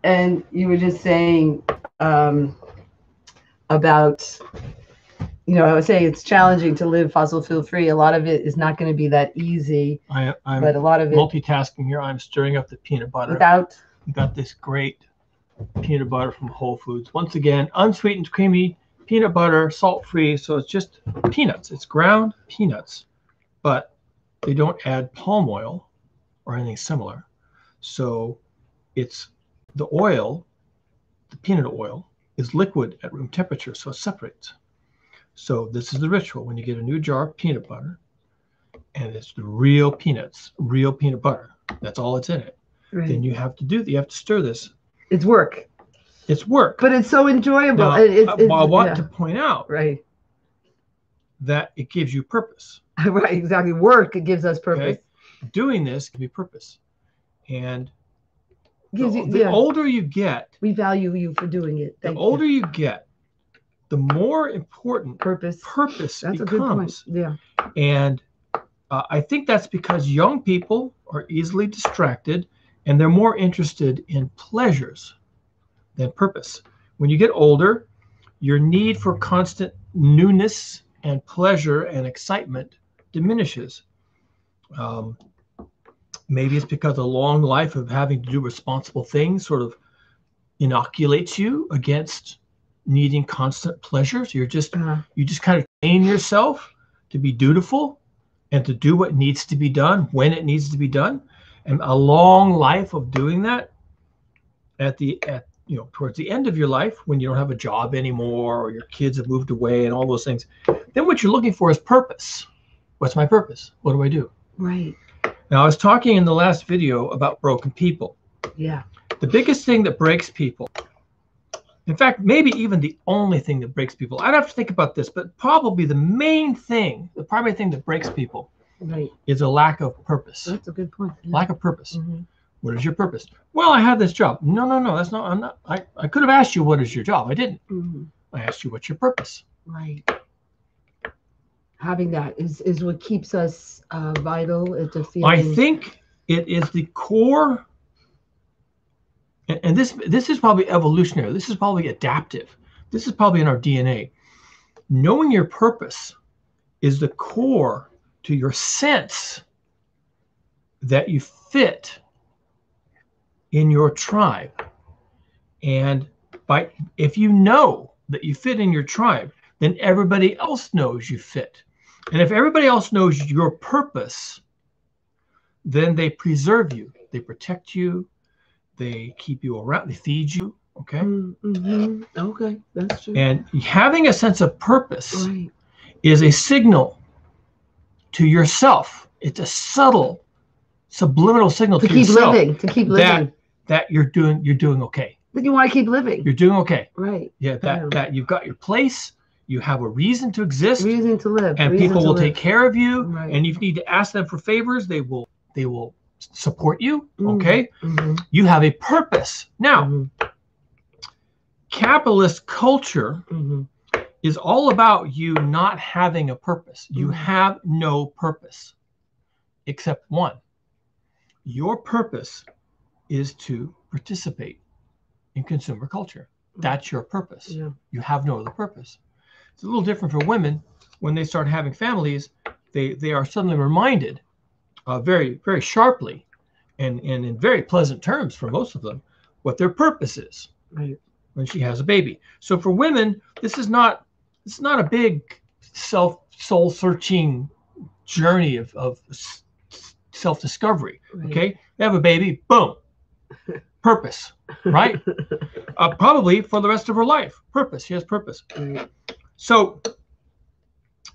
And you were just saying um, about, I was saying it's challenging to live fossil fuel free. A lot of it is not going to be that easy, I'm but a lot of it multitasking here. I'm stirring up the peanut butter. without. We got this great peanut butter from Whole Foods. Once again, unsweetened, creamy peanut butter, salt-free. So it's just peanuts. It's ground peanuts, but they don't add palm oil or anything similar. So it's the oil, the peanut oil, is liquid at room temperature, so it separates. So this is the ritual. When you get a new jar of peanut butter, and it's the real peanuts, real peanut butter, that's all it's in it. Right. Then you have to stir this. It's work. It's work. But it's so enjoyable. Now, I want to point out that it gives you purpose. Right, exactly. Work, it gives us purpose. Okay? Doing this gives you purpose. And gives the older you get, we value you for doing it. The older you get, the more important purpose that's becomes. A good point. Yeah. And I think that's because young people are easily distracted and they're more interested in pleasures than purpose. When you get older, your need for constant newness and pleasure and excitement diminishes. Maybe it's because a long life of having to do responsible things sort of inoculates you against needing constant pleasures. You just kind of train yourself to be dutiful and to do what needs to be done when it needs to be done. And a long life of doing that towards the end of your life, when you don't have a job anymore or your kids have moved away and all those things, then what you're looking for is purpose. What's my purpose? What do I do? Right. Now, I was talking in the last video about broken people. Yeah. The biggest thing that breaks people, in fact, maybe even the only thing that breaks people, I'd have to think about this, but probably the main thing, the primary thing that breaks people is a lack of purpose. That's a good point. Yeah. Lack of purpose. Mm-hmm. What is your purpose? Well, I have this job. No, that's not, I'm not, I could have asked you what is your job. I didn't. Mm-hmm. I asked you what's your purpose. Right. Having that is what keeps us vital. It's a feeling. I think it is the core, and this is probably evolutionary. This is probably adaptive. This is probably in our DNA. Knowing your purpose is the core to your sense that you fit in your tribe. And if you know that you fit in your tribe, then everybody else knows you fit. And if everybody else knows your purpose, then they preserve you, they protect you, they keep you around, they feed you. Okay. Mm-hmm. Okay, that's true. And having a sense of purpose is a signal to yourself. It's a subtle, subliminal signal to yourself to keep living, that you're doing okay. But you want to keep living. You're doing okay. Right. Yeah. That you've got your place. You have a reason to exist. Reason to live. And people will take care of you. Right. And if you need to ask them for favors, they will support you. Okay. Mm-hmm. You have a purpose. Now, capitalist culture is all about you not having a purpose. You have no purpose except one. Your purpose is to participate in consumer culture. That's your purpose. Yeah. You have no other purpose. It's a little different for women. When they start having families, they are suddenly reminded very, very sharply and in very pleasant terms for most of them what their purpose is when she has a baby. So for women, this is not a big soul-searching journey of self-discovery. Okay, they have a baby, boom, purpose, right? Probably for the rest of her life, purpose. She has purpose. So,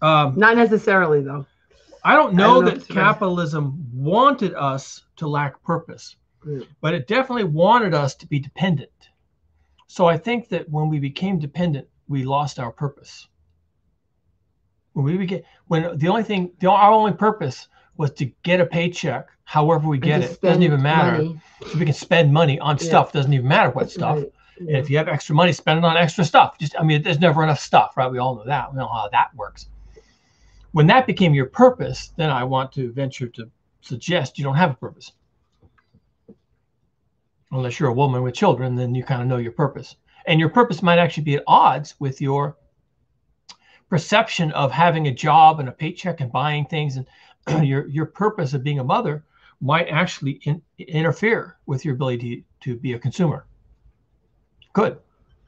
not necessarily though. I don't know that capitalism wanted us to lack purpose, but it definitely wanted us to be dependent. So I think that when we became dependent, we lost our purpose. Our only purpose was to get a paycheck, however we get it. Doesn't even matter. Money. So we can spend money on stuff. Doesn't even matter what stuff. Right. And if you have extra money, spend it on extra stuff. There's never enough stuff, right? We all know that. We know how that works. When that became your purpose, then I want to venture to suggest you don't have a purpose. Unless you're a woman with children, then you kind of know your purpose. And your purpose might actually be at odds with your perception of having a job and a paycheck and buying things. And your purpose of being a mother might actually interfere with your ability to be a consumer. Good.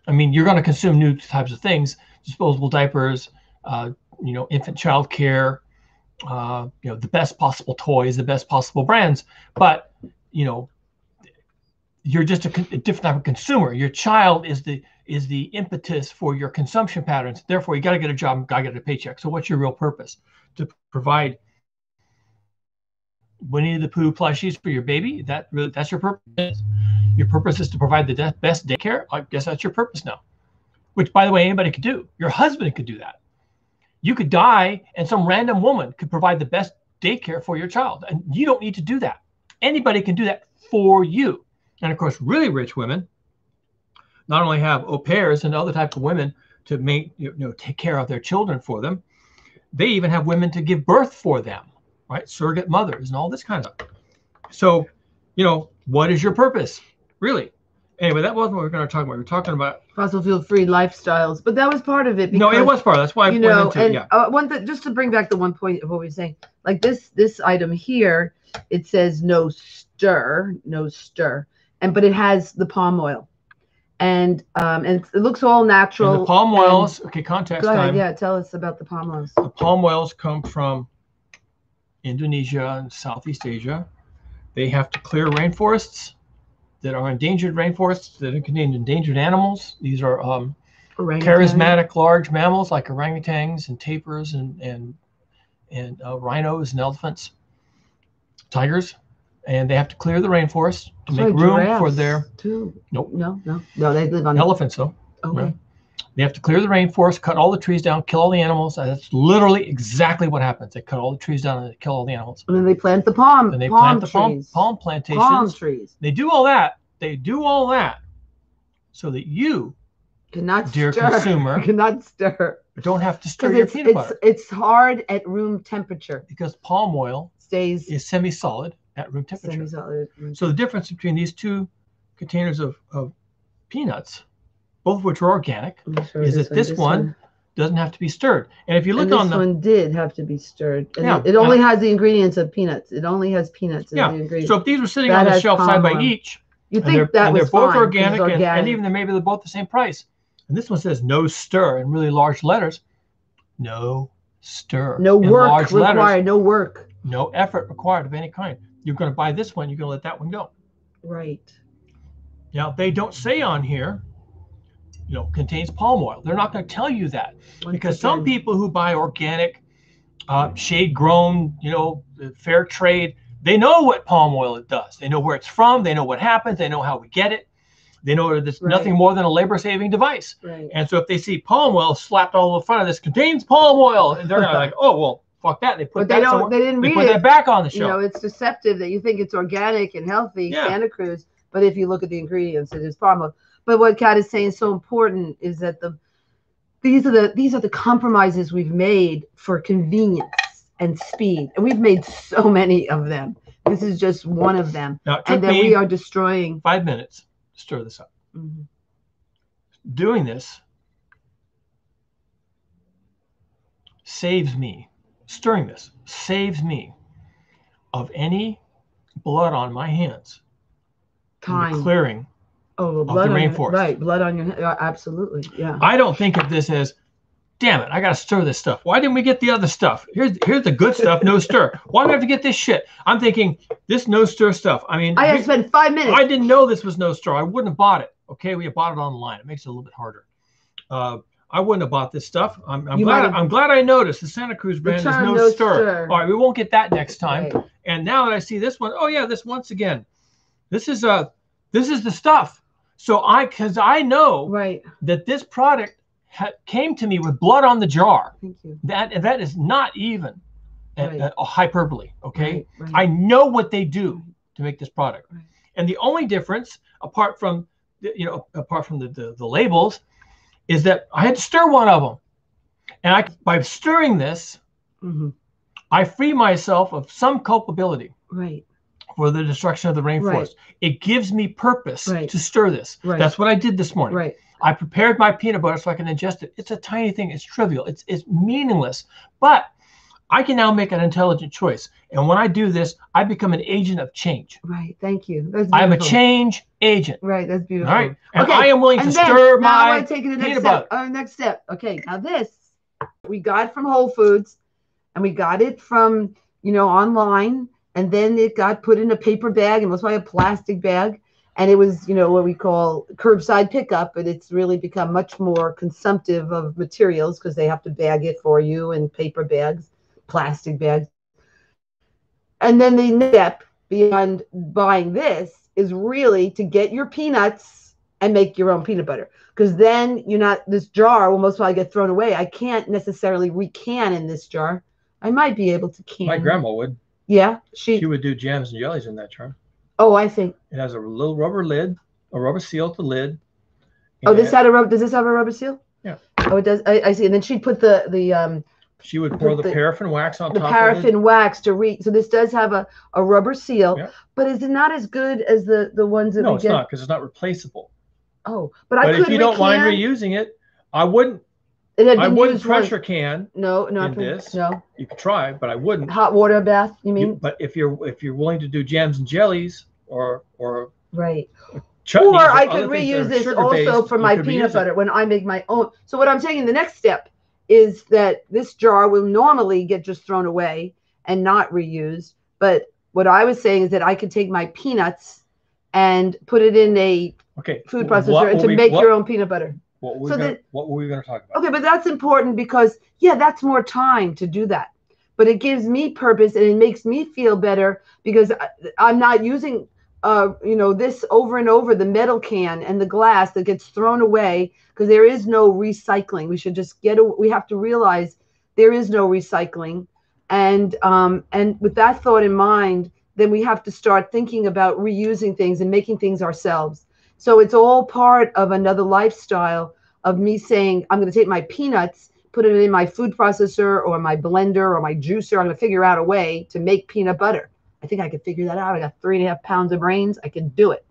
I mean, you're going to consume new types of things, disposable diapers, infant child care, the best possible toys, the best possible brands. But, you're just a different type of consumer. Your child is the impetus for your consumption patterns. Therefore, you got to get a job, got to get a paycheck. So what's your real purpose? To provide Winnie the Pooh plushies for your baby? That's your purpose? Your purpose is to provide the best daycare? I guess that's your purpose now. Which, by the way, anybody could do. Your husband could do that. You could die and some random woman could provide the best daycare for your child. And you don't need to do that. Anybody can do that for you. And of course, really rich women not only have au pairs and other types of women to take care of their children for them, they even have women to give birth for them, right? Surrogate mothers and all this kind of stuff. So, what is your purpose, really? Anyway, that wasn't what we were going to talk about. We were talking about fossil fuel free lifestyles, but that was part of it. No, it was part of it. That's why I went into it. Just to bring back the one point of what we were saying, like this item here, it says no stir, but it has the palm oil, and it looks all natural. And the palm oils. Okay, context go ahead, time. Yeah, tell us about the palm oils. The palm oils come from Indonesia and Southeast Asia. They have to clear rainforests that are endangered rainforests that contain endangered animals. These are charismatic large mammals like orangutans and tapirs and rhinos and elephants, tigers. And they have to clear the rainforest to make room for their too. Nope. No, they live on elephants though. Okay. Right? They have to clear the rainforest, cut all the trees down, kill all the animals. That's literally exactly what happens. They cut all the trees down and they kill all the animals. And then they plant the palm. And they palm plant the palm plantations. Palm trees. They do all that. So that you cannot dear stir. consumer cannot stir. Don't have to stir your peanut butter. It's hard at room temperature. Because palm oil is semi-solid at room temperature. Semi-solid. So the difference between these two containers of peanuts, both of which are organic, is that this one doesn't have to be stirred. And if you look on this one did have to be stirred. And it only has the ingredients of peanuts. It only has peanuts in the ingredients. So if these were sitting on the shelf side by each, you think that was they're both fine, organic, and even maybe they're both the same price. And this one says no stir in really large letters. No stir. No work required. No work. No effort required of any kind. You're going to buy this one. You're going to let that one go. Right. Now, they don't say on here, contains palm oil. They're not going to tell you that. Because some people who buy organic, shade grown, fair trade, they know what palm oil it does. They know where it's from. They know what happens. They know how we get it. They know that it's nothing more than a labor-saving device. Right. And so if they see palm oil slapped all over the front of this, contains palm oil, and they're like, oh, well, fuck that. They put that somewhere. They didn't read put that back on the shelf. It's deceptive that you think it's organic and healthy, Santa Cruz, but if you look at the ingredients, it is palm oil. But what Kat is saying is so important is that these are the compromises we've made for convenience and speed, and we've made so many of them. This is just one of them, and then we are destroying 5 minutes to stir this up. Mm-hmm. Doing this saves me. Stirring this saves me of any blood on my hands. Time. The clearing of the rainforest. Right, blood on your hands. Absolutely, yeah. I don't think of this as, damn it, I got to stir this stuff. Why didn't we get the other stuff? Here's the good stuff, no stir. Why do we have to get this shit? I'm thinking, this no stir stuff. I mean, I had to spend 5 minutes. I didn't know this was no stir. I wouldn't have bought it. Okay, we bought it online. It makes it a little bit harder. I wouldn't have bought this stuff. I'm glad I noticed the Santa Cruz brand is no stir. All right, we won't get that next time. Right. And now that I see this one, oh yeah, this once again, this is the stuff. So because I know that this product came to me with blood on the jar. Thank you. That is not even a hyperbole. Okay, right. I know what they do to make this product, and the only difference, apart from the labels, is that I had to stir one of them, and by stirring this, I free myself of some culpability. Right. for the destruction of the rainforest. Right. It gives me purpose Right. to stir this. Right. That's what I did this morning. Right. I prepared my peanut butter so I can ingest it. It's a tiny thing. It's trivial. It's meaningless. But I can now make an intelligent choice. And when I do this, I become an agent of change. Right. Thank you. That's I am a beautiful. change agent. Right. That's beautiful. All right. And Okay, I am willing to And then, stir now I my want to take it to the next peanut step. butter. Next step. Okay. Now this we got from Whole Foods, and we got it from online, and then it got put in a paper bag and most probably a plastic bag, and it was what we call curbside pickup, but it's really become much more consumptive of materials because they have to bag it for you in paper bags, plastic bags. And then the next step beyond buying this is really to get your peanuts and make your own peanut butter. Because then this jar will most probably get thrown away. I can't necessarily recan in this jar. I might be able to can. My grandma would. Yeah. She would do jams and jellies in that jar. Oh, I think. It has a little rubber lid, a rubber seal at the lid. Oh, does this have a rubber seal? Yeah. Oh, it does. I see. And then she'd put the she would pour the paraffin wax on top of it. The paraffin wax to read. So this does have a rubber seal, Yeah. but is it not as good as the ones that No, we it's get? not, because it's not replaceable. Oh, But if you don't mind reusing it, I wouldn't pressure can. No, in this. No. You could try, but I wouldn't. Hot water bath, you mean? But if you're willing to do jams and jellies or right. chutneys Or I other could things that reuse are this sugar-based, also for you my could peanut reuse it. butter when I make my own. So what I'm saying in the next step is that this jar will normally get just thrown away and not reused. But what I was saying is that I could take my peanuts and put it in a food processor to make your own peanut butter. What were we going to talk about? Okay, but that's important because, that's more time to do that. But it gives me purpose and it makes me feel better because I'm not using, this over and over, the metal can and the glass that gets thrown away because there is no recycling. We should just we have to realize there is no recycling. And with that thought in mind, then we have to start thinking about reusing things and making things ourselves. So it's all part of another lifestyle of me saying, I'm going to take my peanuts, put it in my food processor or my blender or my juicer. I'm going to figure out a way to make peanut butter. I think I could figure that out. I got 3.5 pounds of brains. I can do it.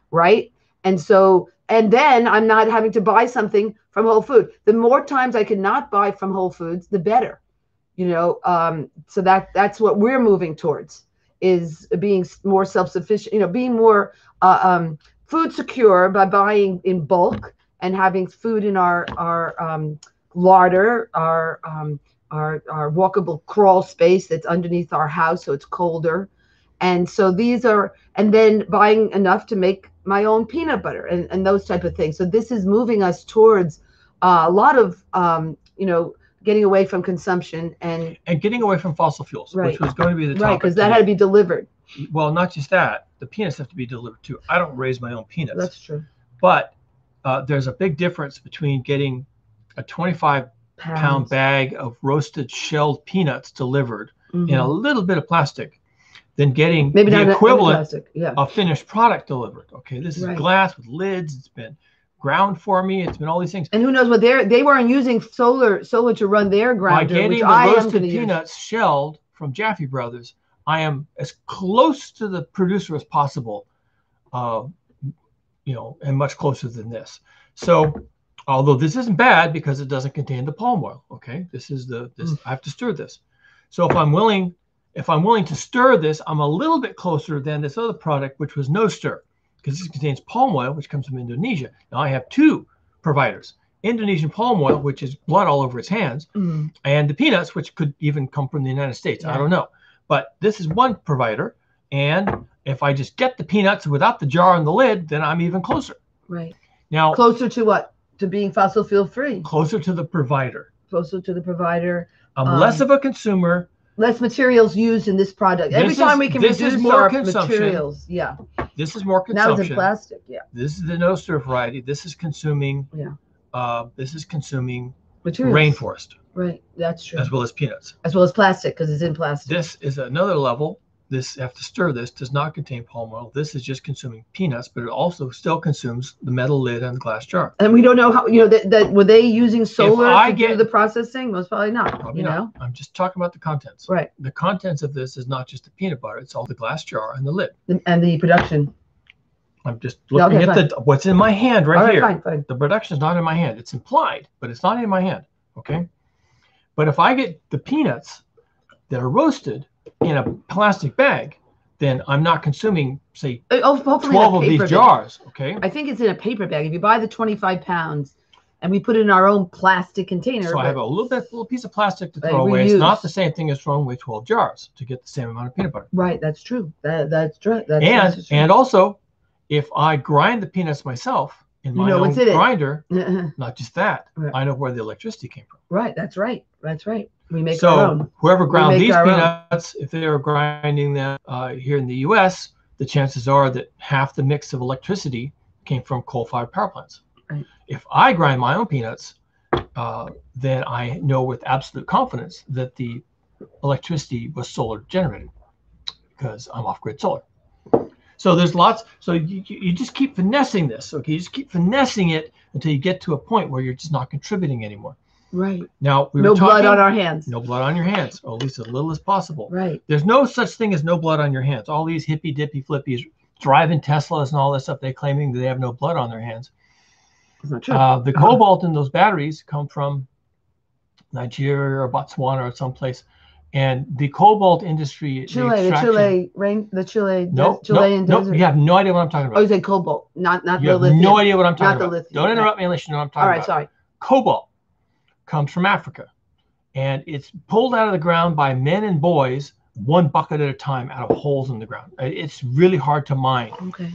Right. And then I'm not having to buy something from Whole Foods. The more times I can not buy from Whole Foods, the better. So that's what we're moving towards, is being more self-sufficient, being more food secure by buying in bulk and having food in our larder, our walkable crawl space that's underneath our house, so it's colder. And so and then buying enough to make my own peanut butter and those type of things. So this is moving us towards a lot of, getting away from consumption and getting away from fossil fuels, right. which was going to be the topic. Right, because that had to be delivered. Well, not just that, the peanuts have to be delivered too. I don't raise my own peanuts. That's true. But there's a big difference between getting a 25-pound bag of roasted shelled peanuts delivered in a little bit of plastic than getting the equivalent of finished product delivered. Okay, this is glass with lids. It's been ground for me. It's been all these things. And who knows what they weren't using solar to run their grinder. By getting the roasted peanuts shelled from Jaffe Brothers, I am as close to the producer as possible, and much closer than this. So, although this isn't bad because it doesn't contain the palm oil. Okay, I have to stir this. So if I'm willing to stir this, I'm a little bit closer than this other product, which was no stir, because this contains palm oil, which comes from Indonesia. Now I have two providers: Indonesian palm oil, which is blood all over its hands, and the peanuts, which could even come from the United States. I don't know. But this is one provider, and if I just get the peanuts without the jar and the lid, then I'm even closer. Right. Now, closer to what? To being fossil fuel free. Closer to the provider. Closer to the provider. I'm less of a consumer. Less materials used in this product. Every time we can reduce our materials. Yeah. This is more consumption. Now it's in plastic. Yeah. This is the no stir variety. This is consuming. Yeah. This is consuming materials. Rainforest. Right. That's true. As well as peanuts. As well as plastic, because it's in plastic. This is another level. this, have to stir this, does not contain palm oil. This is just consuming peanuts, but it also still consumes the metal lid and the glass jar. And we don't know how, that were they using solar to do the processing? Most probably not. Probably not. I'm just talking about the contents. Right. The contents of this is not just the peanut butter. It's all the glass jar and the lid. And the production. I'm just looking at what's in my hand right here. Fine. The production is not in my hand. It's implied, but it's not in my hand. Okay. But if I get the peanuts that are roasted in a plastic bag, then I'm not consuming, say, 12 of these jars. Okay. I think it's in a paper bag. If you buy the 25 pounds and we put it in our own plastic container. So I have a little piece of plastic to throw away. It's not the same thing as throwing away 12 jars to get the same amount of peanut butter. Right. That's true. That's true. And also, if I grind the peanuts myself in my own grinder, not just that, I know where the electricity came from. Right. That's right. We make our own. So whoever ground these peanuts, if they were grinding them here in the U.S., the chances are that half the mix of electricity came from coal-fired power plants. Right. If I grind my own peanuts, then I know with absolute confidence that the electricity was solar generated because I'm off-grid solar. So there's lots. So you just keep finessing this. Okay, you just keep finessing it until you get to a point where you're just not contributing anymore. Right. Now no blood on our hands. No blood on your hands, or at least as little as possible. Right. There's no such thing as no blood on your hands. All these hippy dippy flippies driving Teslas and all this stuff, they claiming that they have no blood on their hands. It's not true. The cobalt in those batteries come from Nigeria or Botswana or someplace. And the cobalt industry, Chilean desert. No, you have no idea what I'm talking about. Oh, you said cobalt, not you the lithium. You have no idea what I'm talking about. Lithium. Don't interrupt me unless you know what I'm talking about. All right, sorry. Cobalt comes from Africa, and it's pulled out of the ground by men and boys, one bucket at a time, out of holes in the ground. It's really hard to mine. Okay.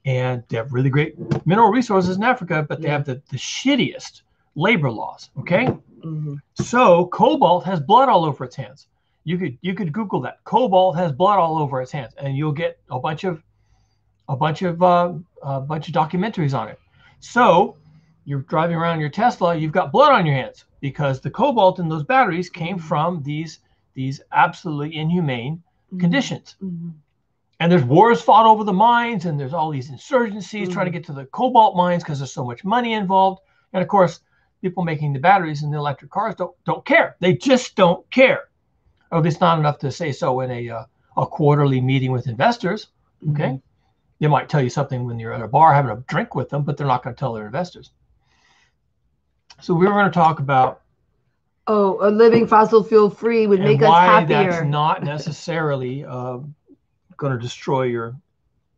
And they have really great mineral resources in Africa, but they have the shittiest labor laws. Okay. Mm-hmm. So cobalt has blood all over its hands. You could Google that. Cobalt has blood all over its hands, and you'll get a bunch of documentaries on it. So you're driving around your Tesla, you've got blood on your hands because the cobalt in those batteries came from these absolutely inhumane conditions. Mm-hmm. And there's wars fought over the mines, and there's all these insurgencies trying to get to the cobalt mines because there's so much money involved. And of course, people making the batteries and the electric cars don't care. They just don't care. Or at least not enough to say so in a quarterly meeting with investors. Okay. Mm-hmm. They might tell you something when you're at a bar having a drink with them, but they're not going to tell their investors. So we were going to talk about living fossil fuel free would make us happier. Why that's not necessarily going to destroy your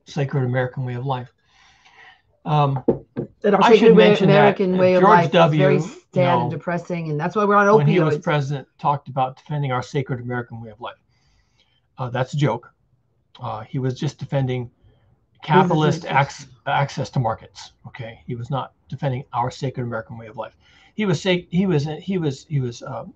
sacred American way of life. That our sacred American way of life is very sad and depressing, and that's why we're on opioids. When he was president, talked about defending our sacred American way of life. That's a joke. He was just defending capitalist access to markets. Okay, he was not defending our sacred American way of life. He was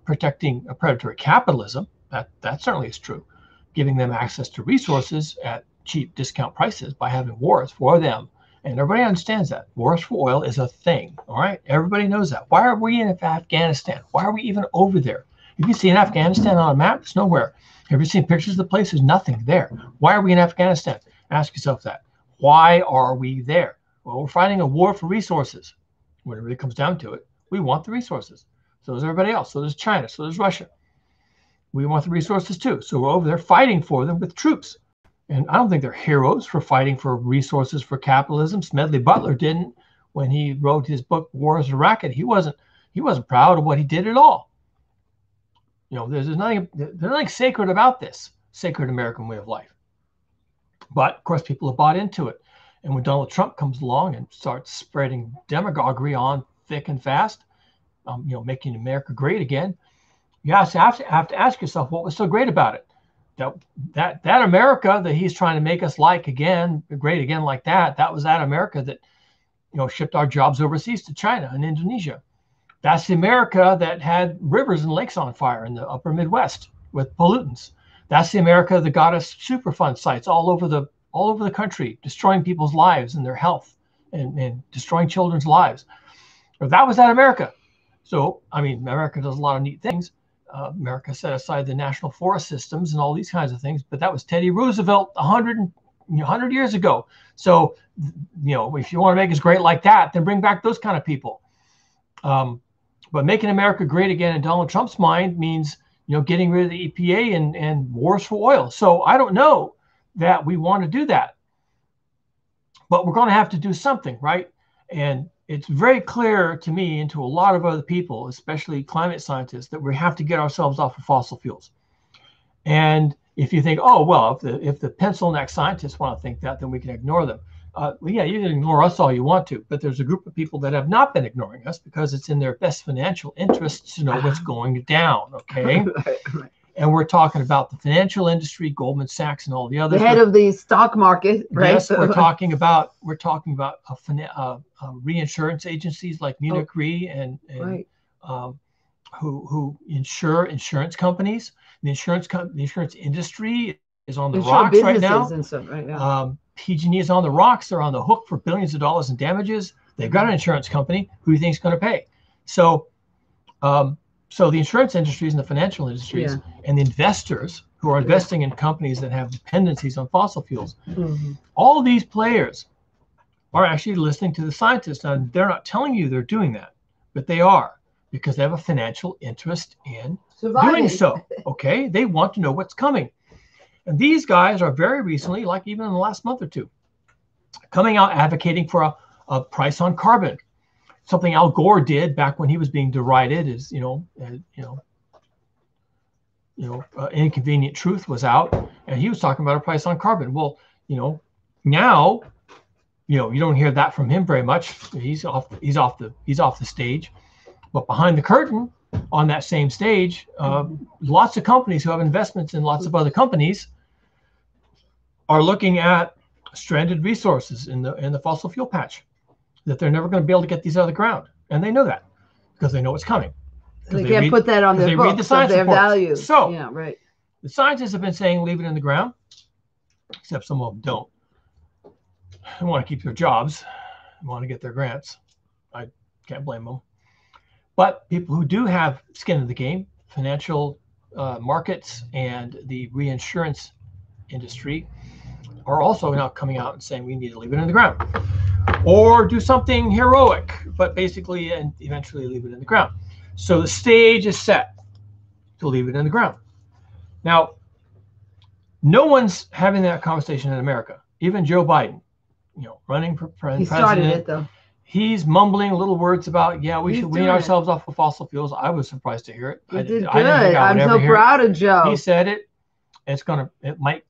protecting a predatory capitalism. That certainly is true, giving them access to resources at cheap discount prices by having wars for them. And everybody understands that. Wars for oil is a thing, all right? Everybody knows that. Why are we in Afghanistan? Why are we even over there? Have you seen Afghanistan on a map? It's nowhere. Have you seen pictures of the place? There's nothing there. Why are we in Afghanistan? Ask yourself that. Why are we there? Well, we're fighting a war for resources. When it really comes down to it, we want the resources. So does everybody else. So does China. So does Russia. We want the resources too. So we're over there fighting for them with troops. And I don't think they're heroes for fighting for resources for capitalism. Smedley Butler didn't when he wrote his book War is a Racket. He wasn't proud of what he did at all. There's nothing sacred about this sacred American way of life. But of course, people have bought into it. And when Donald Trump comes along and starts spreading demagoguery on thick and fast, making America great again, you have to ask yourself what was so great about it. That America that he's trying to make us like again, great again like that was that America that, shipped our jobs overseas to China and Indonesia. That's the America that had rivers and lakes on fire in the upper Midwest with pollutants. That's the America that got us Superfund sites all over the country, destroying people's lives and their health and destroying children's lives. That was that America. So, America does a lot of neat things. America set aside the national forest systems and all these kinds of things, but that was Teddy Roosevelt 100 years ago. So, if you want to make us great like that, then bring back those kind of people. But making America great again in Donald Trump's mind means, getting rid of the EPA and wars for oil. So I don't know that we want to do that, but we're going to have to do something, right? And it's very clear to me and to a lot of other people, especially climate scientists, that we have to get ourselves off of fossil fuels. And if you think, oh, well, if the pencil neck scientists want to think that, then we can ignore them. Well, yeah, you can ignore us all you want to, but there's a group of people that have not been ignoring us because it's in their best financial interests to know what's going down, okay? Right. And we're talking about the financial industry, Goldman Sachs, and all the others. The head of the stock market, right? Yes, we're talking about reinsurance agencies like Munich Re and right. Who insure insurance companies. The insurance industry is on the rocks right now. And stuff, right now. PG&E is on the rocks. They're on the hook for billions of dollars in damages. They've got an insurance company. Who do you think is going to pay? So the insurance industries and the financial industries and the investors who are investing in companies that have dependencies on fossil fuels, all of these players are actually listening to the scientists. And they're not telling you they're doing that, but they are, because they have a financial interest in doing so. Okay, they want to know what's coming. And these guys are very recently, like even in the last month or two, coming out advocating for a price on carbon. Something Al Gore did back when he was being derided, is Inconvenient Truth was out, and he was talking about a price on carbon. Well, now, you don't hear that from him very much. He's off the stage. But behind the curtain, on that same stage, lots of companies who have investments in lots of other companies are looking at stranded resources in the fossil fuel patch, that they're never going to be able to get these out of the ground. And they know that because they know it's coming. They can't put that on their books of their values. So yeah, right. The scientists have been saying leave it in the ground, except some of them don't. They want to keep their jobs, they want to get their grants. I can't blame them. But people who do have skin in the game, financial markets and the reinsurance industry, are also now coming out and saying we need to leave it in the ground. Or do something heroic, but basically and eventually leave it in the ground. So the stage is set to leave it in the ground. Now, no one's having that conversation in America. Even Joe Biden, running for president. He started it, though. He's mumbling little words about, we should wean ourselves off of fossil fuels. I was surprised to hear it. He did good. I'm so proud of Joe. He said it. It might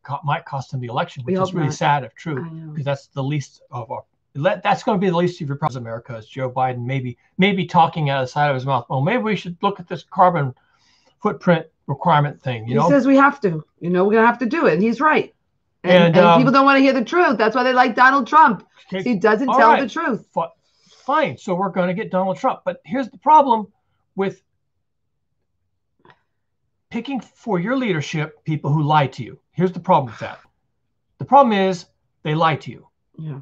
cost him the election, which is really sad if true, because that's the least of our. That's going to be the least of your problems, America, is Joe Biden maybe talking out of the side of his mouth. Well, maybe we should look at this carbon footprint requirement thing. He says we have to. We're going to have to do it. And he's right. And people don't want to hear the truth. That's why they like Donald Trump. He doesn't tell the truth. Fine. So we're going to get Donald Trump. But here's the problem with picking for your leadership people who lie to you. Here's the problem with that. The problem is they lie to you. Yeah.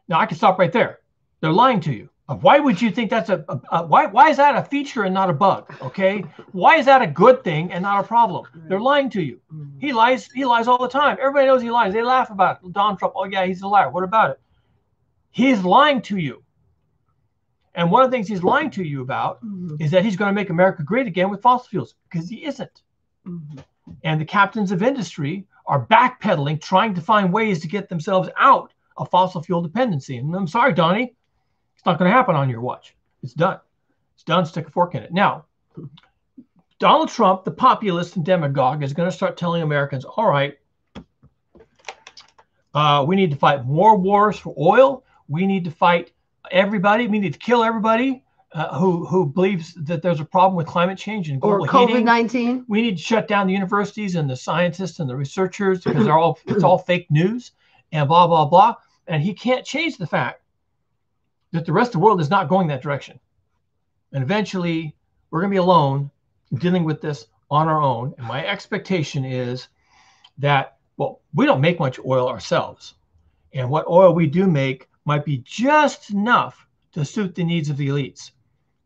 Now I can stop right there. They're lying to you. Why would you think that's why is that a feature and not a bug? Okay. Why is that a good thing and not a problem? Right. They're lying to you. Mm-hmm. He lies all the time. Everybody knows he lies. They laugh about it. Donald Trump, oh yeah, he's a liar. What about it? He's lying to you. And one of the things he's lying to you about is that he's going to make America great again with fossil fuels, because he isn't. Mm-hmm. And the captains of industry are backpedaling, trying to find ways to get themselves out of fossil fuel dependency. And I'm sorry, Donnie, it's not going to happen on your watch. It's done. It's done. Stick a fork in it. Now, Donald Trump, the populist and demagogue, is going to start telling Americans, all right, we need to fight more wars for oil. We need to fight everybody. We need to kill everybody who believes that there's a problem with climate change and global heating. COVID-19. We need to shut down the universities and the scientists and the researchers because it's all fake news and blah, blah, blah. And he can't change the fact that the rest of the world is not going that direction. And eventually we're going to be alone dealing with this on our own. And my expectation is that, well, we don't make much oil ourselves. And what oil we do make might be just enough to suit the needs of the elites.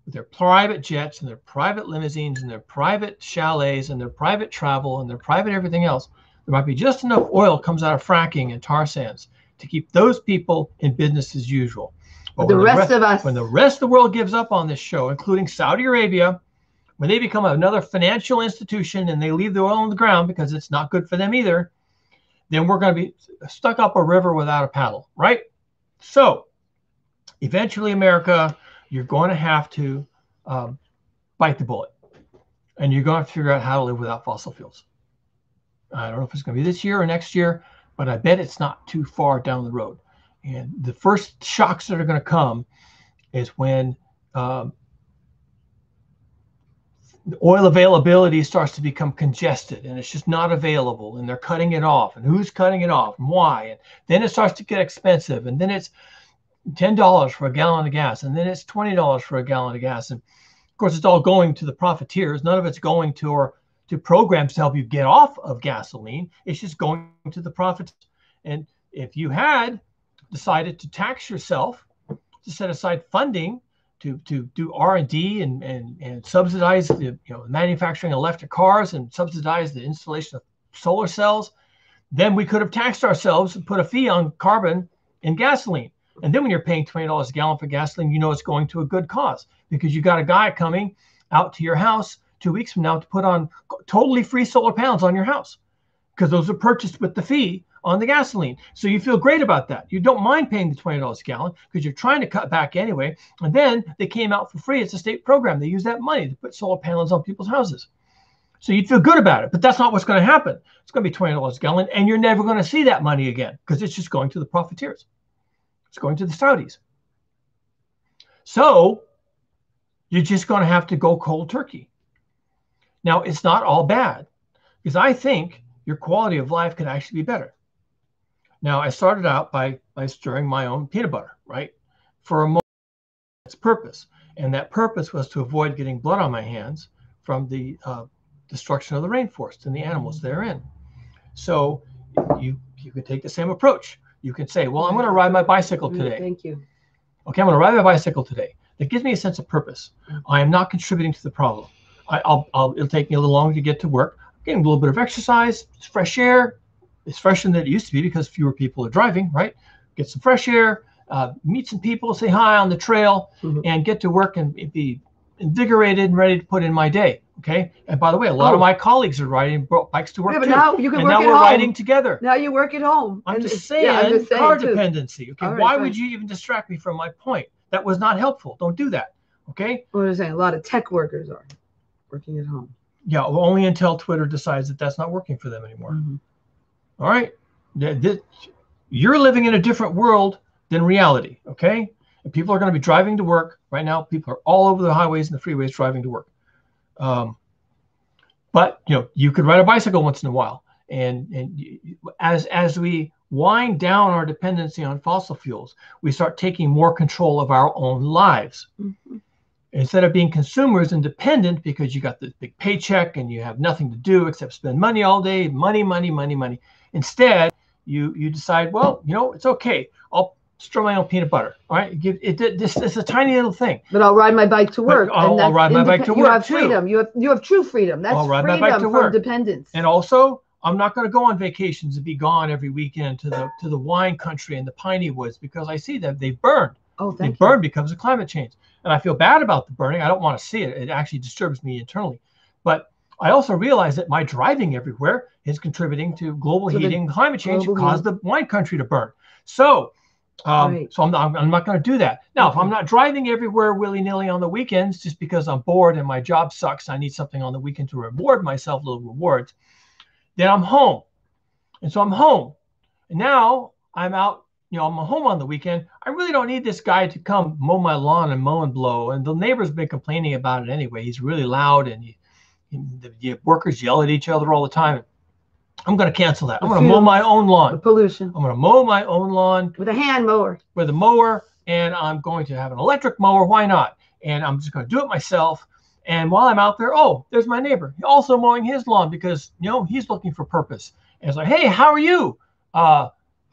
with their private jets and their private limousines and their private chalets and their private travel and their private everything else, there might be just enough oil comes out of fracking and tar sands to keep those people in business as usual. But the rest of us, when the rest of the world gives up on this show, including Saudi Arabia, when they become another financial institution and they leave the oil on the ground because it's not good for them either, then we're going to be stuck up a river without a paddle, right? So eventually, America, you're going to have to bite the bullet, and you're going to have to figure out how to live without fossil fuels. I don't know if it's going to be this year or next year, but I bet it's not too far down the road. And the first shocks that are going to come is when the oil availability starts to become congested and it's just not available, and they're cutting it off, and who's cutting it off and why. And then it starts to get expensive, and then it's $10 for a gallon of gas, and then it's $20 for a gallon of gas. And of course, it's all going to the profiteers. None of it's going to programs to help you get off of gasoline. It's just going to the profits. And if you had decided to tax yourself, to set aside funding to do R&D and subsidize the manufacturing of electric cars and subsidize the installation of solar cells, then we could have taxed ourselves and put a fee on carbon in gasoline. And then when you're paying $20 a gallon for gasoline, you know it's going to a good cause, because you got a guy coming out to your house 2 weeks from now to put on totally free solar panels on your house, because those are purchased with the fee on the gasoline. So you feel great about that. You don't mind paying the $20 a gallon because you're trying to cut back anyway. And then they came out for free. It's a state program. They use that money to put solar panels on people's houses. So you'd feel good about it, but that's not what's going to happen. It's going to be $20 a gallon, and you're never going to see that money again because it's just going to the profiteers. It's going to the Saudis. So you're just going to have to go cold turkey. Now, it's not all bad, because I think your quality of life could actually be better. Now, I started out by stirring my own peanut butter, right? For a moment, its purpose. And that purpose was to avoid getting blood on my hands from the destruction of the rainforest and the animals therein. So you could take the same approach. You can say, well, I'm going to ride my bicycle today. Thank you. Okay, I'm going to ride my bicycle today. That gives me a sense of purpose. I am not contributing to the problem. It'll take me a little longer to get to work. I'm getting a little bit of exercise, it's fresh air. It's fresher than it used to be because fewer people are driving, right? Get some fresh air, meet some people, say hi on the trail, and get to work and be invigorated and ready to put in my day. Okay. And by the way, a lot of my colleagues are riding bikes to work too. Now you can and work now at we're home. Riding together. Now you work at home. I'm just saying, car dependency. Okay. Why would you even distract me from my point? That was not helpful. Don't do that. Okay. Well, I'm saying a lot of tech workers are working at home. Yeah. Well, only until Twitter decides that that's not working for them anymore. All right. You're living in a different world than reality. Okay. And people are going to be driving to work right now. People are all over the highways and the freeways driving to work. But you could ride a bicycle once in a while. And as we wind down our dependency on fossil fuels, we start taking more control of our own lives. Instead of being consumers and dependent because you got this big paycheck and you have nothing to do except spend money all day, money. Instead, you decide, well, it's okay. I'll stir my own peanut butter. All right, this is a tiny little thing. But I'll ride my bike to work. I'll ride my bike to work. You have freedom. You have true freedom. That's freedom from dependence. And also, I'm not going to go on vacations and be gone every weekend to the wine country and the piney woods because I see them. They've burned. They burn because of climate change. And I feel bad about the burning. I don't want to see it. It actually disturbs me internally. But I also realize that my driving everywhere is contributing to global heating, climate change, and caused the wine country to burn. So, I'm not going to do that. Now, if I'm not driving everywhere willy-nilly on the weekends just because I'm bored and my job sucks, I need something on the weekend to reward myself, little rewards, then I'm home. And so I'm home. And now I'm out. I'm home on the weekend. I really don't need this guy to come mow my lawn and mow and blow. And the neighbor's been complaining about it anyway. He's really loud and the workers yell at each other all the time. I'm going to cancel that. I'm going to mow my own lawn. The pollution. I'm going to mow my own lawn. With a hand mower. With a mower. And I'm going to have an electric mower. Why not? And I'm just going to do it myself. And while I'm out there, there's my neighbor. He's also mowing his lawn because, he's looking for purpose. And it's like, hey, how are you?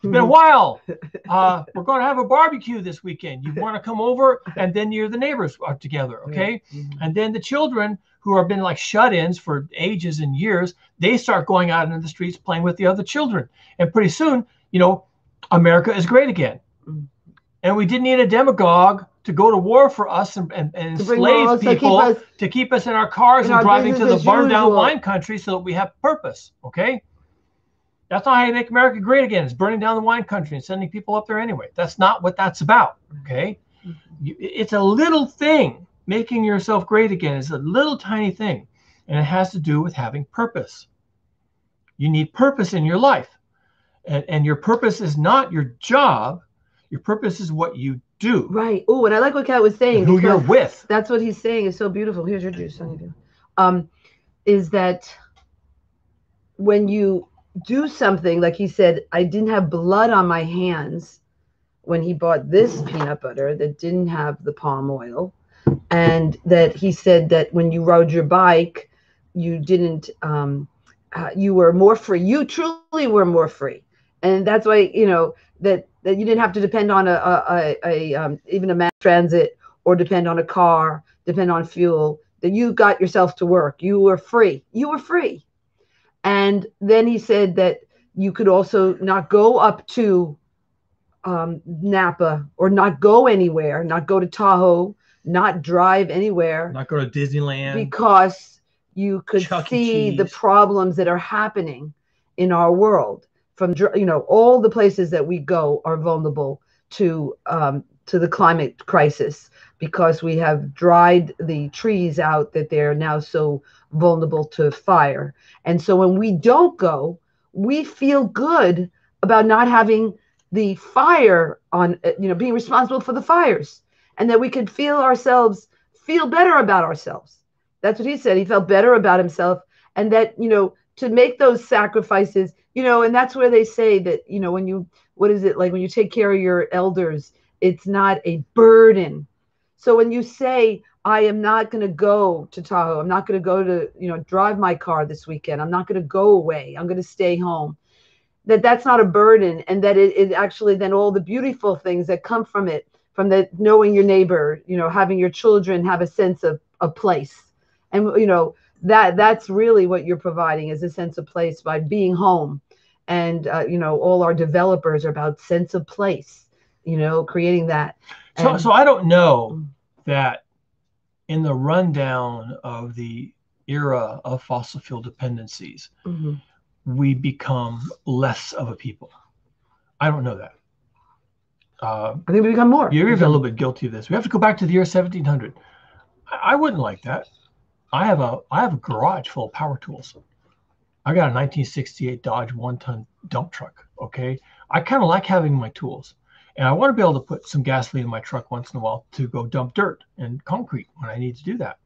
It's been a while. We're going to have a barbecue this weekend. You want to come over? And then the neighbors are together, okay? And then the children who have been like shut-ins for ages and years, they start going out into the streets playing with the other children. And pretty soon, America is great again. And we didn't need a demagogue to go to war for us and enslave people to keep us in our cars and driving to the burned down wine country so that we have purpose, okay? That's not how you make America great again. It's burning down the wine country and sending people up there anyway. That's not what that's about, okay? It's a little thing. Making yourself great again is a little tiny thing, and it has to do with having purpose. You need purpose in your life, and your purpose is not your job. Your purpose is what you do. Right. Oh, and I like what Kat was saying. Who you're with. That's what he's saying is so beautiful. Here's your juice. Is that when you do something, like he said, I didn't have blood on my hands when he bought this peanut butter that didn't have the palm oil. And that he said that when you rode your bike, you didn't, you were more free. You truly were more free. And that's why, that you didn't have to depend on even a mass transit or depend on a car, depend on fuel, that you got yourself to work. You were free. You were free. And then he said that you could also not go up to Napa or not go anywhere, not go to Tahoe, not drive anywhere. Not go to Disneyland. Because you could see the problems that are happening in our world. From all the places that we go are vulnerable to the climate crisis because we have dried the trees out that they're now so vulnerable to fire. And so when we don't go, we feel good about not having the fire on, being responsible for the fires, and that we could feel better about ourselves. That's what he said. He felt better about himself, and that, to make those sacrifices, and that's where they say that, when you take care of your elders, it's not a burden. So when you say, I am not going to go to Tahoe, I'm not going to go to, drive my car this weekend, I'm not going to go away, I'm going to stay home, that's not a burden. And that it actually, then all the beautiful things that come from it, from the knowing your neighbor, having your children have a sense of a place. And, that's really what you're providing, is a sense of place by being home. And, all our developers are about sense of place, creating that. So I don't know that in the rundown of the era of fossil fuel dependencies, we become less of a people. I don't know that. I think we become more. You're even a little bit guilty of this. We have to go back to the year 1700. I wouldn't like that. I have a garage full of power tools. I got a 1968 Dodge 1-ton dump truck. Okay, I kind of like having my tools, and I want to be able to put some gasoline in my truck once in a while to go dump dirt and concrete when I need to do that.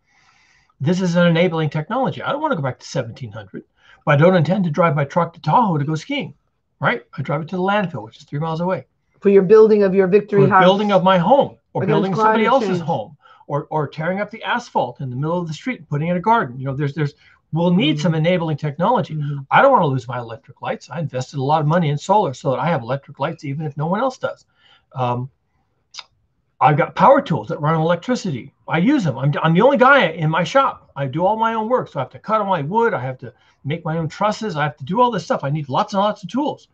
This is an enabling technology. I don't want to go back to 1700, but I don't intend to drive my truck to Tahoe to go skiing. Right? I drive it to the landfill, which is 3 miles away. For your building of your victory house. Building of my home, or building somebody else's home, or tearing up the asphalt in the middle of the street and putting in a garden. We'll need some enabling technology. I don't want to lose my electric lights. I invested a lot of money in solar so that I have electric lights even if no one else does. I've got power tools that run on electricity. I use them. I'm the only guy in my shop. I do all my own work. So I have to cut all my wood. I have to make my own trusses. I have to do all this stuff. I need lots and lots of tools.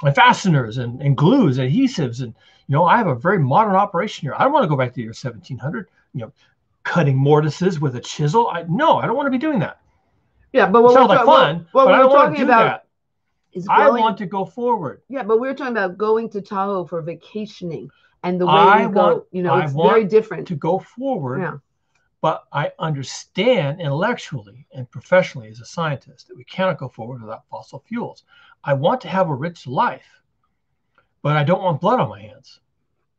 And fasteners and glues, adhesives. And, I have a very modern operation here. I don't want to go back to the year 1700, cutting mortises with a chisel. I don't want to be doing that. Yeah, but what sounds like fun, but I don't want to do that. I want to go forward. Yeah, but we're talking about going to Tahoe for vacationing, and the way you go, it's very different. To go forward, but I understand intellectually and professionally as a scientist that we cannot go forward without fossil fuels. I want to have a rich life, but I don't want blood on my hands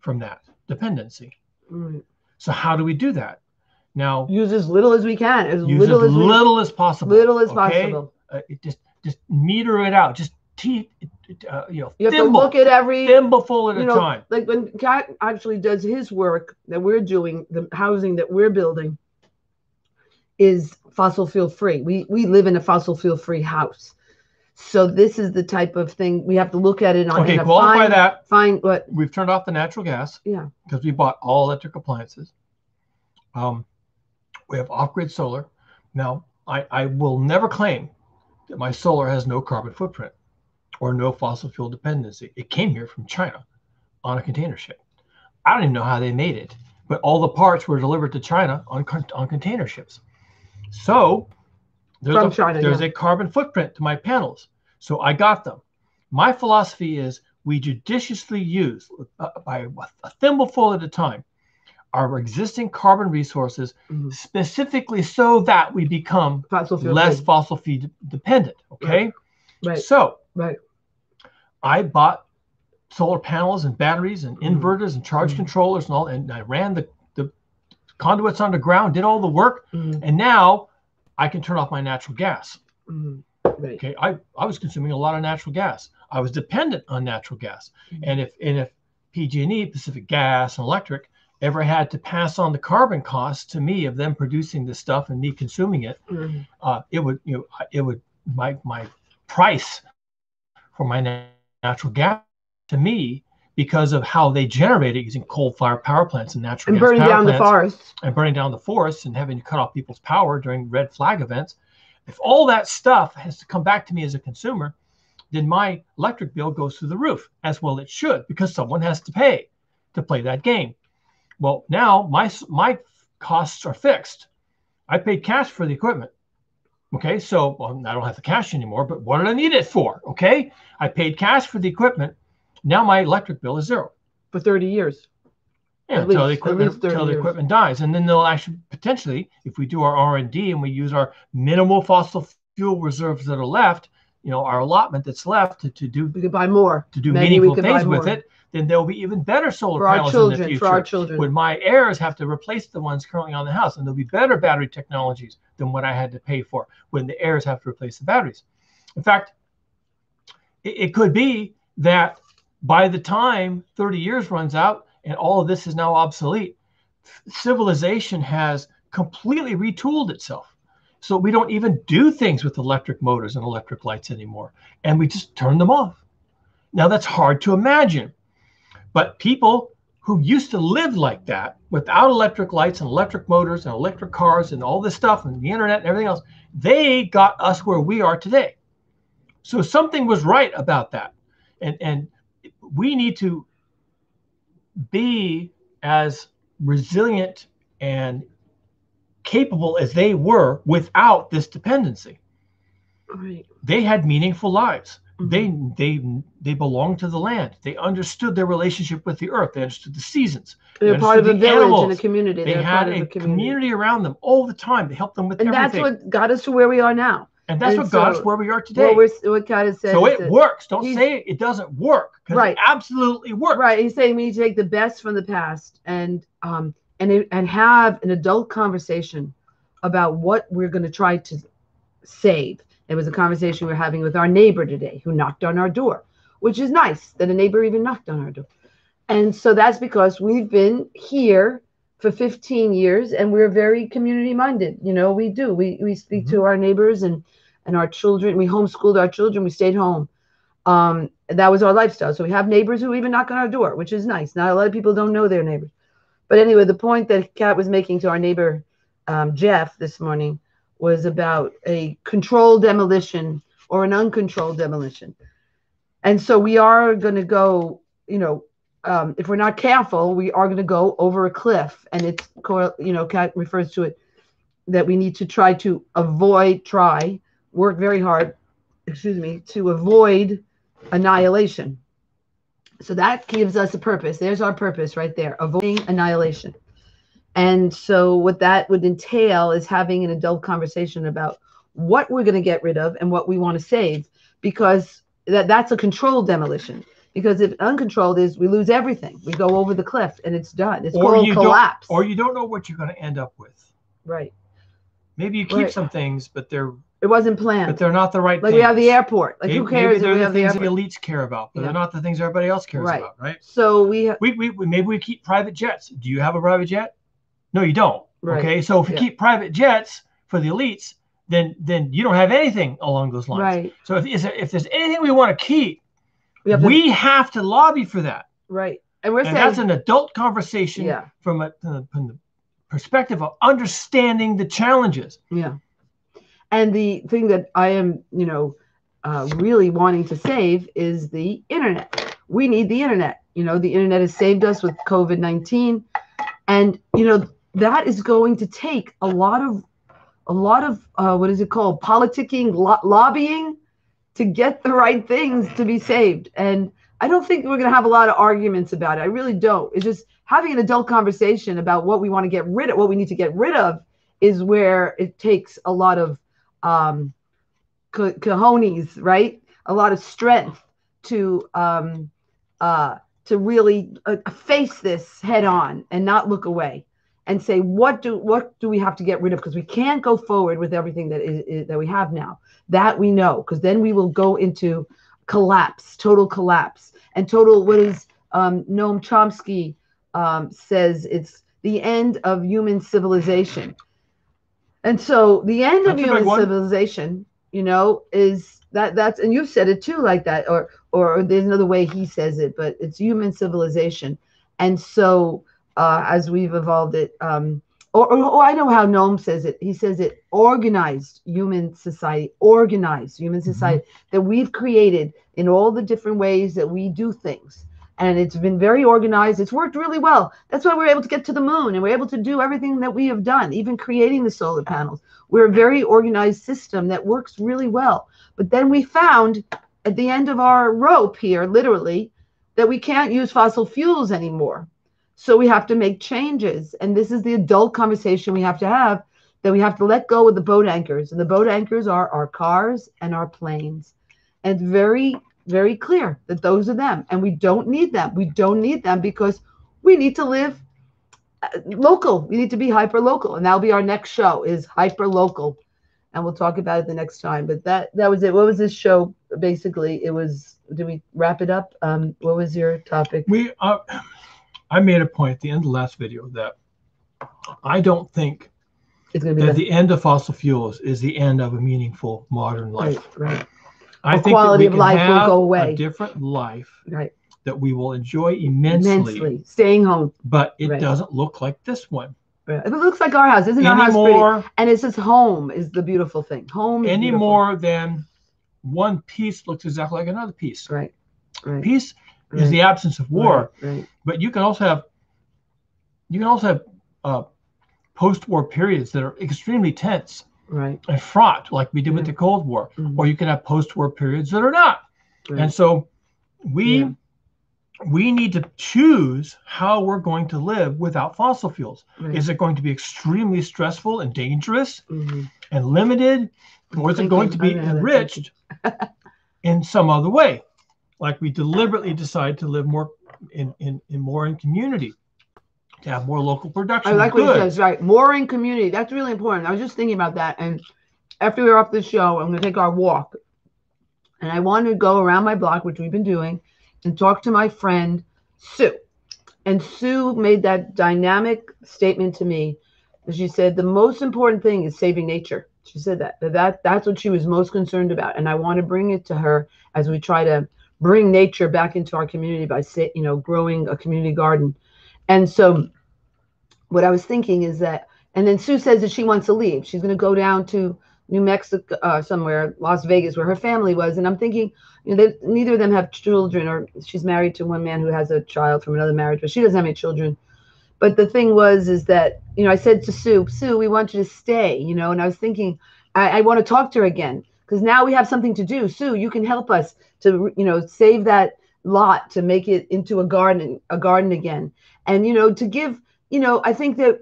from that dependency. Right. So how do we do that? Now, use as little as we can, as little as possible. Little as possible. Just meter it out. Just you have to look at every thimbleful at a time. Like when Kat actually does his work that we're doing, the housing that we're building is fossil fuel free. We live in a fossil fuel free house. So this is the type of thing we have to look at it on. Okay, qualify that. Fine. What? We've turned off the natural gas. Yeah. Because we bought all electric appliances. We have off-grid solar. Now, I will never claim that my solar has no carbon footprint or no fossil fuel dependency. It came here from China on a container ship. I don't even know how they made it, but all the parts were delivered to China on container ships. So there's a carbon footprint to my panels. So I got them. My philosophy is we judiciously use, by a thimbleful at a time, our existing carbon resources, specifically so that we become less fossil fuel dependent. Okay. Right. So I bought solar panels and batteries and inverters and charge controllers and all, and I ran the conduits underground, did all the work, and now I can turn off my natural gas. Right. Okay. I was consuming a lot of natural gas. I was dependent on natural gas, and if PG&E, Pacific Gas and Electric, ever had to pass on the carbon costs to me of them producing this stuff and me consuming it, it would my price for my natural gas to me, because of how they generate it using coal-fired power plants and natural gas burning power down plants, the forests and burning down the forests and having to cut off people's power during red flag events. If all that stuff has to come back to me as a consumer, then my electric bill goes through the roof, as well it should, because someone has to pay to play that game. Well, now my costs are fixed. I paid cash for the equipment. Okay, so I don't have the cash anymore, but what did I need it for? Okay, I paid cash for the equipment. Now my electric bill is zero. For 30 years. Yeah, until the equipment dies. And then they'll actually potentially, if we do our R&D and we use our minimal fossil fuel reserves that are left, our allotment that's left to do, we could buy more, to do meaningful things with it, then there'll be even better solar panels in the future. For our children. When my heirs have to replace the ones currently on the house, and there'll be better battery technologies than what I had to pay for when the heirs have to replace the batteries. In fact, it could be that by the time 30 years runs out and all of this is now obsolete, civilization has completely retooled itself. So we don't even do things with electric motors and electric lights anymore, and we just turn them off. Now that's hard to imagine, but people who used to live like that without electric lights and electric motors and electric cars and all this stuff and the internet and everything else, they got us where we are today. So something was right about that. And we need to be as resilient and capable as they were without this dependency. Right. They had meaningful lives. They belonged to the land. They understood their relationship with the earth. They understood the seasons. They're part of a village and a community. They had a community around them all the time. They helped them with everything. And that's what got us to where we are now. And that's what got us where we are today. What God has said. So it works. Don't say it doesn't work, because it absolutely works. Right. He's saying we need to take the best from the past and have an adult conversation about what we're going to try to save. It was a conversation we were having with our neighbor today who knocked on our door, which is nice that a neighbor even knocked on our door. And so that's because we've been here for 15 years and we're very community minded. We do. We speak to our neighbors and our children. We homeschooled our children. We stayed home. That was our lifestyle. So we have neighbors who even knock on our door, which is nice. Not a lot of people don't know their neighbors. But anyway, the point that Kat was making to our neighbor, Jeff, this morning was about a controlled demolition or an uncontrolled demolition. And so we are going to go, if we're not careful, we are going to go over a cliff. And it's, Kat refers to it, that we need to try to work very hard, to avoid annihilation. So that gives us a purpose. There's our purpose right there, avoiding annihilation. And so what that would entail is having an adult conversation about what we're going to get rid of and what we want to save, because that's a controlled demolition. Because if uncontrolled is, we lose everything. We go over the cliff and it's done. It's called collapse. Or you don't know what you're going to end up with. Right. Maybe you keep some things, but it wasn't planned. But they're not the right things. Like we have the airport. Like who cares? Maybe they're the things the elites care about, but they're not the things everybody else cares about, right? So maybe we keep private jets. Do you have a private jet? No, you don't. Right. Okay, so if we keep private jets for the elites, then you don't have anything along those lines. Right. So if there's anything we want to keep, we have to lobby for that. Right. And we're saying that's an adult conversation from the perspective of understanding the challenges. Yeah. And the thing that I am, really wanting to save is the internet. We need the internet. The internet has saved us with COVID-19. And, that is going to take a lot of what is it called? Politicking, lobbying to get the right things to be saved. And I don't think we're going to have a lot of arguments about it. I really don't. It's just having an adult conversation about what we want to get rid of, what we need to get rid of, is where it takes a lot of cojones, right? A lot of strength to really face this head on and not look away and say, what do we have to get rid of? Because we can't go forward with everything that we have now. That we know, because then we will go into total collapse, and total, what is Noam Chomsky says, it's the end of human civilization. And so the end of human civilization, is that's, and you've said it too like that, or there's another way he says it, but it's human civilization. And so as we've evolved it, or I know how Noam says it. He says it, organized human society, that we've created in all the different ways that we do things. And it's been very organized. It's worked really well. That's why we're able to get to the moon, and we're able to do everything that we have done, even creating the solar panels. We're a very organized system that works really well. But then we found at the end of our rope here, literally, that we can't use fossil fuels anymore. So we have to make changes. And this is the adult conversation we have to have, that we have to let go of the boat anchors. And the boat anchors are our cars and our planes. And very, very clear that those are them. And we don't need them. We don't need them because we need to live local. We need to be hyper local. And that'll be our next show, is hyper local. And we'll talk about it the next time. But that was it. What was this show? Basically, it was, did we wrap it up? What was your topic? I made a point at the end of the last video that I don't think it's going to be the end of fossil fuels is the end of a meaningful modern life. Right. I think quality that we of life can have will go away. A different life, right, that we will enjoy immensely. Staying home. But it doesn't look like this one. Right. It looks like our house. Isn't our house pretty? And it's just home is the beautiful thing. Home is any more than one piece looks exactly like another piece. Right. Peace is the absence of war. Right. But you can also have post-war periods that are extremely tense. Right. And fraught, like we did with the Cold War. Mm-hmm. Or you can have post-war periods that are not. Right. And so we need to choose how we're going to live without fossil fuels. Right. Is it going to be extremely stressful and dangerous and limited, or is it going to be enriched in some other way? Like we deliberately decide to live more in community, to have more local production. I like what he says, right? More in community. That's really important. I was just thinking about that. And after we're off the show, I'm going to take our walk. And I want to go around my block, which we've been doing, and talk to my friend, Sue. And Sue made that dynamic statement to me. She said, the most important thing is saving nature. She said that's what she was most concerned about. And I want to bring it to her as we try to bring nature back into our community by, growing a community garden. And so what I was thinking is that, and then Sue says that she wants to leave. She's going to go down to New Mexico, somewhere, Las Vegas, where her family was. And I'm thinking, neither of them have children, or she's married to one man who has a child from another marriage, but she doesn't have any children. But the thing is that, I said to Sue, we want you to stay, and I was thinking, I want to talk to her again, because now we have something to do. Sue, you can help us to, save that lot, to make it into a garden again. And, to give, I think that,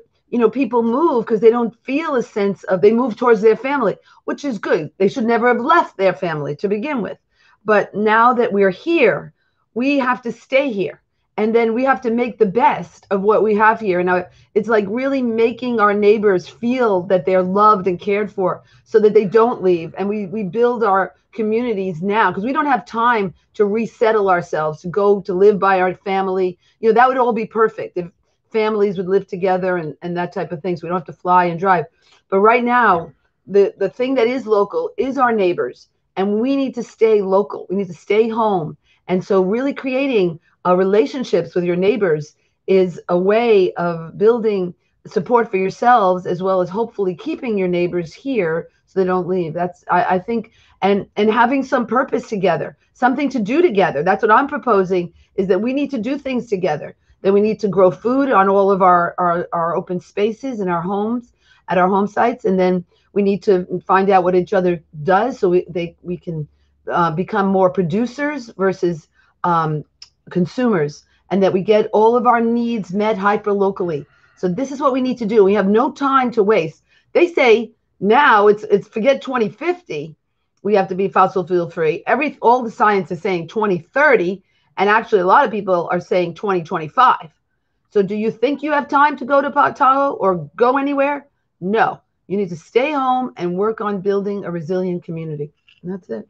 people move because they don't feel a sense of, they move towards their family, which is good. They should never have left their family to begin with. But now that we're here, we have to stay here. And then we have to make the best of what we have here. And it's like really making our neighbors feel that they're loved and cared for so that they don't leave. And we build our communities now, because we don't have time to resettle ourselves, to go to live by our family. That would all be perfect if families would live together and that type of thing. So we don't have to fly and drive. But right now, the thing that is local is our neighbors, and we need to stay local. We need to stay home. And so really creating relationships with your neighbors is a way of building support for yourselves, as well as hopefully keeping your neighbors here so they don't leave. That's I think, and having some purpose together, something to do together. That's what I'm proposing, is that we need to do things together, that we need to grow food on all of our open spaces in our homes, at our home sites, and then we need to find out what each other does, so we can become more producers versus consumers, and that we get all of our needs met hyper locally. So this is what we need to do. We have no time to waste. They say now it's forget 2050. We have to be fossil fuel free. All the science is saying 2030, and actually a lot of people are saying 2025. So do you think you have time to go to Tahoe or go anywhere? No. You need to stay home and work on building a resilient community. And that's it.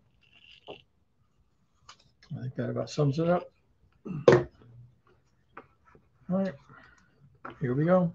I think that about sums it up. All right. Here we go.